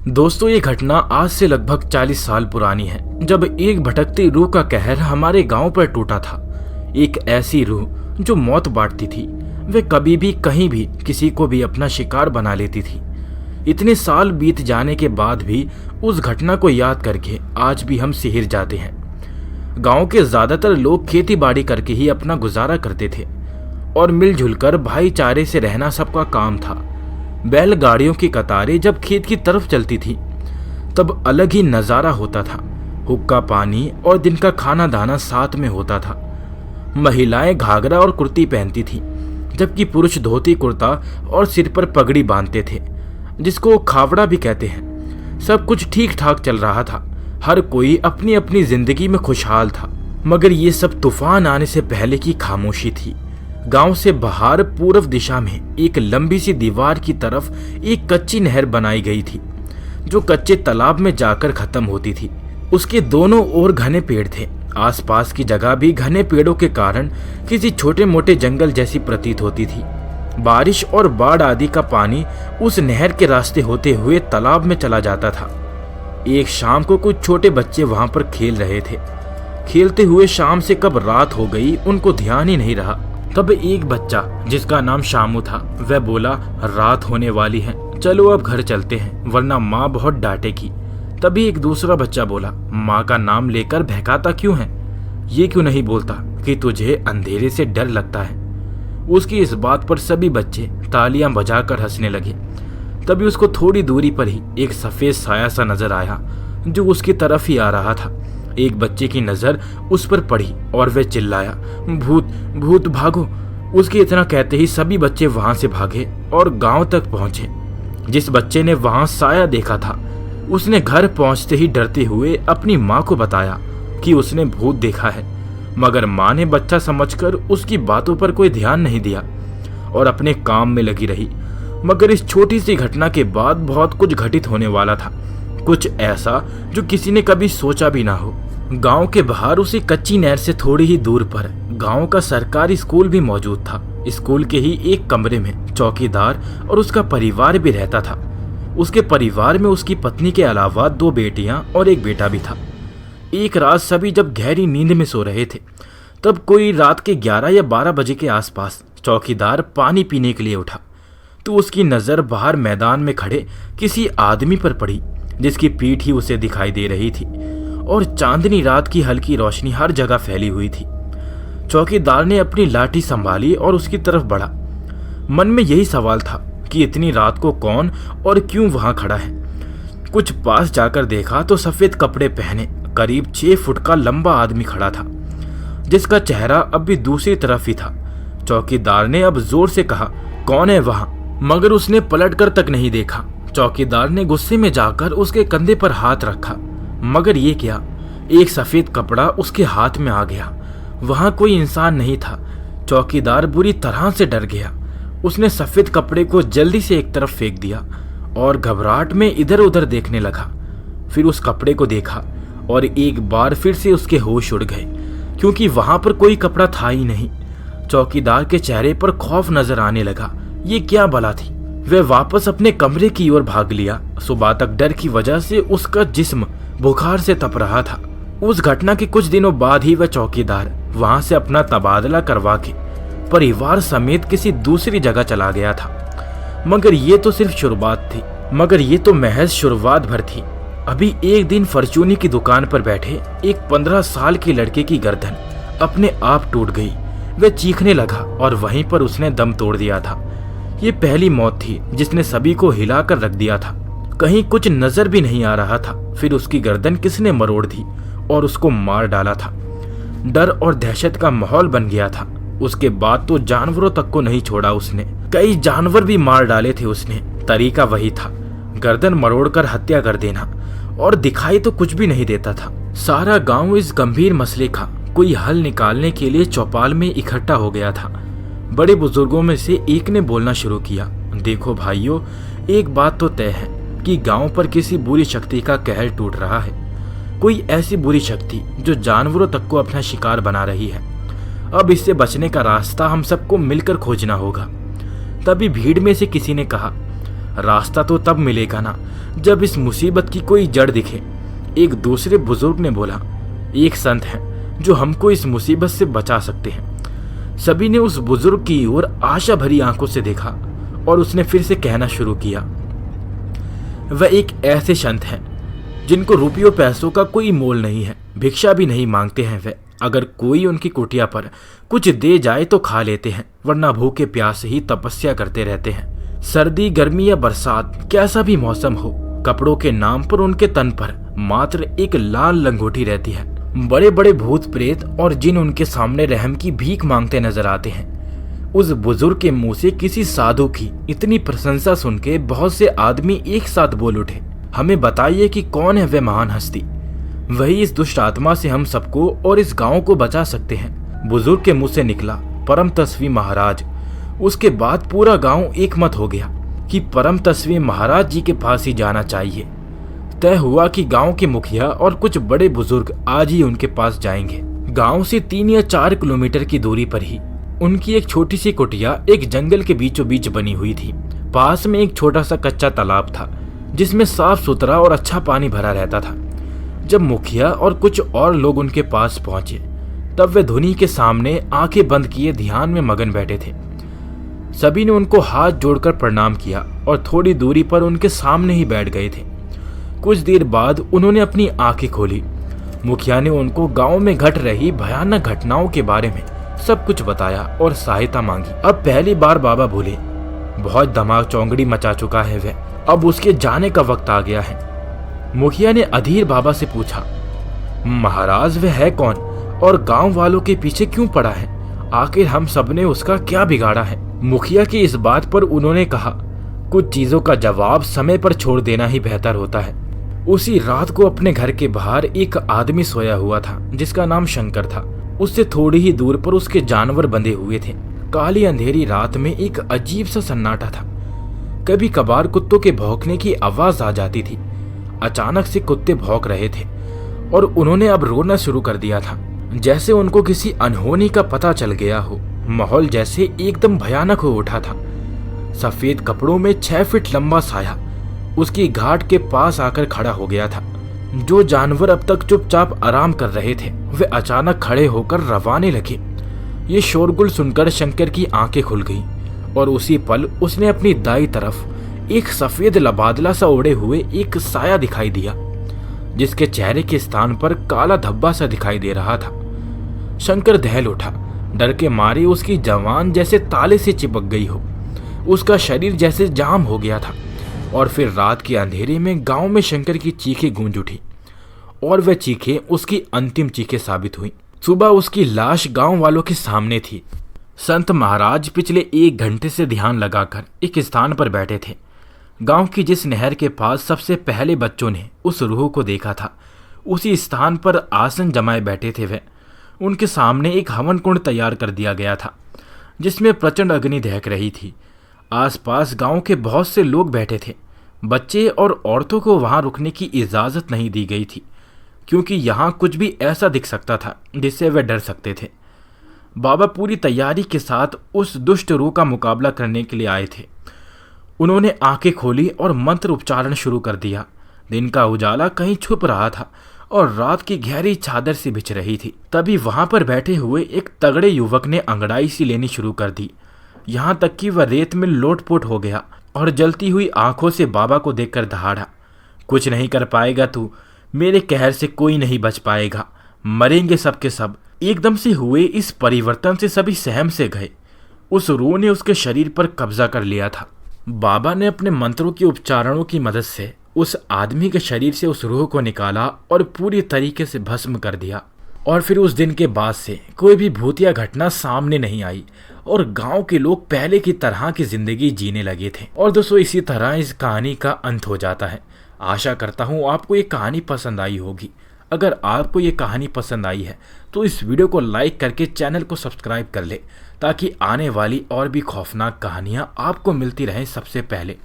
दोस्तों, ये घटना आज से लगभग 40 साल पुरानी है, जब एक भटकती रूह का कहर हमारे गांव पर टूटा था। एक ऐसी रूह जो मौत बांटती थी। वे कभी भी कहीं भी किसी को भी अपना शिकार बना लेती थी। इतने साल बीत जाने के बाद भी उस घटना को याद करके आज भी हम सिहर जाते हैं। गांव के ज्यादातर लोग खेती बाड़ी करके ही अपना गुजारा करते थे और मिलजुल कर भाईचारे से रहना सबका काम था। बैलगाड़ियों की कतारें जब खेत की तरफ चलती थी तब अलग ही नज़ारा होता था। हुक्का पानी और दिन का खाना दाना साथ में होता था। महिलाएं घाघरा और कुर्ती पहनती थीं, जबकि पुरुष धोती कुर्ता और सिर पर पगड़ी बांधते थे, जिसको खावड़ा भी कहते हैं। सब कुछ ठीक ठाक चल रहा था। हर कोई अपनी अपनी जिंदगी में खुशहाल था। मगर ये सब तूफान आने से पहले की खामोशी थी। गांव से बाहर पूर्व दिशा में एक लंबी सी दीवार की तरफ एक कच्ची नहर बनाई गई थी, जो कच्चे तालाब में जाकर खत्म होती थी। उसके दोनों ओर घने पेड़ थे। आसपास की जगह भी घने पेड़ों के कारण किसी छोटे मोटे जंगल जैसी प्रतीत होती थी। बारिश और बाढ़ आदि का पानी उस नहर के रास्ते होते हुए तालाब में चला जाता था। एक शाम को कुछ छोटे बच्चे वहां पर खेल रहे थे। खेलते हुए शाम से कब रात हो गई उनको ध्यान ही नहीं रहा। तब एक बच्चा, जिसका नाम शामू था, वह बोला, रात होने वाली है, चलो अब घर चलते हैं, वरना माँ बहुत डांटेगी। तभी एक दूसरा बच्चा बोला, माँ का नाम लेकर बहकाता क्यों है? ये क्यों नहीं बोलता कि तुझे अंधेरे से डर लगता है? उसकी इस बात पर सभी बच्चे तालियां बजाकर हंसने लगे। तभी उसको थोड़ी दूरी पर ही एक सफेद साया सा नजर आया, जो उसकी तरफ ही आ रहा था। एक बच्चे की नजर उस पर पड़ी और वह चिल्लाया, भूत भूत भागो। उसके इतना कहते ही सभी बच्चे वहां से भागे और गांव तक पहुंचे। जिस बच्चे ने वहां साया देखा था, उसने घर पहुंचते ही डरते हुए अपनी माँ को बताया कि उसने भूत देखा है। मगर माँ ने बच्चा समझकर उसकी बातों पर कोई ध्यान नहीं दिया और अपने काम में लगी रही। मगर इस छोटी सी घटना के बाद बहुत कुछ घटित होने वाला था, कुछ ऐसा जो किसी ने कभी सोचा भी ना हो। गांव के बाहर उसी कच्ची नहर से थोड़ी ही दूर पर गांव का सरकारी स्कूल भी मौजूद था। स्कूल के ही एक कमरे में चौकीदार और उसका परिवार भी रहता था। उसके परिवार में उसकी पत्नी के अलावा 2 बेटियां और एक बेटा भी था। एक रात सभी जब गहरी नींद में सो रहे थे, तब कोई रात के 11 या 12 बजे के आसपास चौकीदार पानी पीने के लिए उठा तो उसकी नजर बाहर मैदान में खड़े किसी आदमी पर पड़ी, जिसकी पीठ ही उसे दिखाई दे रही थी और चांदनी रात की हल्की रोशनी हर जगह फैली हुई थी। चौकीदार ने अपनी लाठी संभाली और उसकी तरफ बढ़ा। मन में यही सवाल था कि इतनी रात को कौन और क्यों वहां खड़ा है। कुछ पास जाकर देखा तो सफेद कपड़े पहने करीब 6 फुट का लंबा आदमी खड़ा था, जिसका चेहरा अब भी दूसरी तरफ ही था। चौकीदार ने अब जोर से कहा, कौन है वहां? मगर उसने पलटकर तक नहीं देखा। चौकीदार ने गुस्से में जाकर उसके कंधे पर हाथ रखा, मगर ये क्या, एक सफेद कपड़ा उसके हाथ में आ गया। वहां कोई इंसान नहीं था। चौकीदार बुरी तरह से डर गया। उसने सफेद कपड़े को जल्दी से एक तरफ फेंक दिया और घबराहट में इधर उधर देखने लगा। फिर उस कपड़े को देखा और एक बार फिर से उसके होश उड़ गए, क्योंकि वहां पर कोई कपड़ा था ही नहीं। चौकीदार के चेहरे पर खौफ नजर आने लगा। ये क्या बला थी? वह वापस अपने कमरे की ओर भाग लिया। सुबह तक डर की वजह से उसका जिस्म बुखार से तप रहा था। उस घटना के कुछ दिनों बाद ही वह चौकीदार वहां से अपना तबादला करवा के परिवार समेत किसी दूसरी जगह चला गया था। मगर ये तो सिर्फ शुरुआत थी। मगर ये तो महज शुरुआत भर थी। अभी एक दिन फॉर्च्यूनी की दुकान पर बैठे एक 15 साल के लड़के की गर्दन अपने आप टूट गई। वह चीखने लगा और वहीं पर उसने दम तोड़ दिया था। ये पहली मौत थी जिसने सभी को हिलाकर रख दिया था। कहीं कुछ नजर भी नहीं आ रहा था। फिर उसकी गर्दन किसने मरोड़ दी और उसको मार डाला था। डर और दहशत का माहौल बन गया था। उसके बाद तो जानवरों तक को नहीं छोड़ा उसने। कई जानवर भी मार डाले थे उसने। तरीका वही था, गर्दन मरोड़कर हत्या कर देना, और दिखाई तो कुछ भी नहीं देता था। सारा गांव इस गंभीर मसले का कोई हल निकालने के लिए चौपाल में इकट्ठा हो गया था। बड़े बुजुर्गों में से एक ने बोलना शुरू किया, देखो भाइयों, एक बात तो तय है कि गांव पर किसी बुरी शक्ति का कहर टूट रहा है। कोई ऐसी बुरी शक्ति जो जानवरों तक को अपना शिकार बना रही है। अब इससे बचने का रास्ता हम सबको मिलकर खोजना होगा। तभी भीड़ में से किसी ने कहा, रास्ता तो तब मिलेगा ना जब इस मुसीबत की कोई जड़ दिखे। एक दूसरे बुजुर्ग ने बोला, एक संत है जो हमको इस मुसीबत से बचा सकते हैं। सभी ने उस बुजुर्ग की ओर आशा भरी आंखों से देखा और उसने फिर से कहना शुरू किया, वह एक ऐसे संत हैं जिनको रुपयों पैसों का कोई मोल नहीं है, भिक्षा भी नहीं मांगते हैं। वे अगर कोई उनकी कुटिया पर कुछ दे जाए तो खा लेते हैं, वरना भूखे प्यासे ही तपस्या करते रहते हैं। सर्दी गर्मी या बरसात कैसा भी मौसम हो, कपड़ों के नाम पर उनके तन पर मात्र एक लाल लंगोटी रहती है। बड़े बड़े भूत प्रेत और जिन उनके सामने रहम की भीख मांगते नजर आते हैं। उस बुजुर्ग के मुंह से किसी साधु की इतनी प्रशंसा सुन के बहुत से आदमी एक साथ बोल उठे, हमें बताइए कि कौन है वह महान हस्ती, वही इस दुष्ट आत्मा से हम सबको और इस गांव को बचा सकते हैं। बुजुर्ग के मुंह से निकला, परम तस्वी महाराज। उसके बाद पूरा गांव एकमत हो गया कि परम तस्वी महाराज जी के पास ही जाना चाहिए। तय हुआ कि गांव के मुखिया और कुछ बड़े बुजुर्ग आज ही उनके पास जाएंगे। गांव से 3 या 4 किलोमीटर की दूरी पर ही उनकी एक छोटी सी कुटिया एक जंगल के बीचों बीच बनी हुई थी। पास में एक छोटा सा कच्चा तालाब था जिसमें साफ सुथरा और अच्छा पानी भरा रहता था। जब मुखिया और कुछ और लोग उनके पास पहुंचे तब वे धुनी के सामने आंखें बंद किए ध्यान में मगन बैठे थे। सभी ने उनको हाथ जोड़कर प्रणाम किया और थोड़ी दूरी पर उनके सामने ही बैठ गए थे। कुछ देर बाद उन्होंने अपनी आंखें खोली। मुखिया ने उनको गांव में घट रही भयानक घटनाओं के बारे में सब कुछ बताया और सहायता मांगी। अब पहली बार बाबा बोले, बहुत दिमाग चौंगड़ी मचा चुका है वह, अब उसके जाने का वक्त आ गया है। मुखिया ने अधीर बाबा से पूछा, महाराज वह है कौन और गांव वालों के पीछे क्यों पड़ा है? आखिर हम सबने उसका क्या बिगाड़ा है? मुखिया की इस बात पर उन्होंने कहा, कुछ चीजों का जवाब समय पर छोड़ देना ही बेहतर होता है। उसी रात को अपने घर के बाहर एक आदमी सोया हुआ था जिसका नाम शंकर था। उससे थोड़ी ही दूर पर उसके जानवर बंधे हुए थे। काली अंधेरी रात में एक अजीब सा सन्नाटा था। कभी कभार कुत्तों के भौंकने की आवाज आ जाती थी। अचानक से कुत्ते भौंक रहे थे और उन्होंने अब रोना शुरू कर दिया था, जैसे उनको किसी अनहोनी का पता चल गया हो। माहौल जैसे एकदम भयानक हो उठा था। सफेद कपड़ों में 6 फीट लंबा साया उसकी घाट के पास आकर खड़ा हो गया था। जो जानवर अब तक चुपचाप आराम कर रहे थे वे अचानक खड़े होकर रवाने लगे। ये शोरगुल सुनकर शंकर की आंखें खुल गईं और उसी पल उसने अपनी दाईं तरफ एक सफेद लबादला सा ओढ़े हुए एक साया दिखाई दिया, जिसके चेहरे के स्थान पर काला धब्बा सा दिखाई दे रहा था। शंकर दहल उठा। डर के मारे उसकी जवान जैसे ताले से चिपक गई हो। उसका शरीर जैसे जाम हो गया था। और फिर रात के अंधेरे में गांव में शंकर की चीखें गूंज उठी और वह चीखें उसकी अंतिम चीखें साबित हुई। सुबह उसकी लाश गांव वालों के सामने थी। संत महाराज पिछले 1 घंटे से ध्यान लगाकर एक स्थान पर बैठे थे। गांव की जिस नहर के पास सबसे पहले बच्चों ने उस रूह को देखा था, उसी स्थान पर आसन जमाए बैठे थे वे। उनके सामने एक हवन कुंड तैयार कर दिया गया था जिसमें प्रचंड अग्नि दहक रही थी। आसपास गांव के बहुत से लोग बैठे थे। बच्चे और औरतों को वहां रुकने की इजाजत नहीं दी गई थी, क्योंकि यहाँ कुछ भी ऐसा दिख सकता था जिससे वे डर सकते थे। बाबा पूरी तैयारी के साथ उस दुष्ट रूह का मुकाबला करने के लिए आए थे। उन्होंने आंखें खोली और मंत्र उच्चारण शुरू कर दिया। दिन का उजाला कहीं छुप रहा था और रात की गहरी चादर सी बिछ रही थी। तभी वहां पर बैठे हुए एक तगड़े युवक ने अंगड़ाई सी लेनी शुरू कर दी, यहाँ तक कि वह रेत में लोटपोट हो गया और जलती हुई आंखों से बाबा को देखकर दहाड़ा, कुछ नहीं कर पाएगा तू, मेरे कहर से कोई नहीं बच पाएगा, मरेंगे सब के सब। एकदम से हुए इस परिवर्तन से सभी सहम से गए। उस रूह ने उसके शरीर पर कब्जा कर लिया था। बाबा ने अपने मंत्रों के उच्चारणों की मदद से उस आदमी के शरीर से उस रूह को निकाला और पूरी तरीके से भस्म कर दिया। और फिर उस दिन के बाद से कोई भी भूतिया घटना सामने नहीं आई और गांव के लोग पहले की तरह की जिंदगी जीने लगे थे। और दोस्तों, इसी तरह इस कहानी का अंत हो जाता है। आशा करता हूँ आपको ये कहानी पसंद आई होगी। अगर आपको ये कहानी पसंद आई है तो इस वीडियो को लाइक करके चैनल को सब्सक्राइब कर ले, ताकि आने वाली और भी खौफनाक कहानियाँ आपको मिलती रहें सबसे पहले।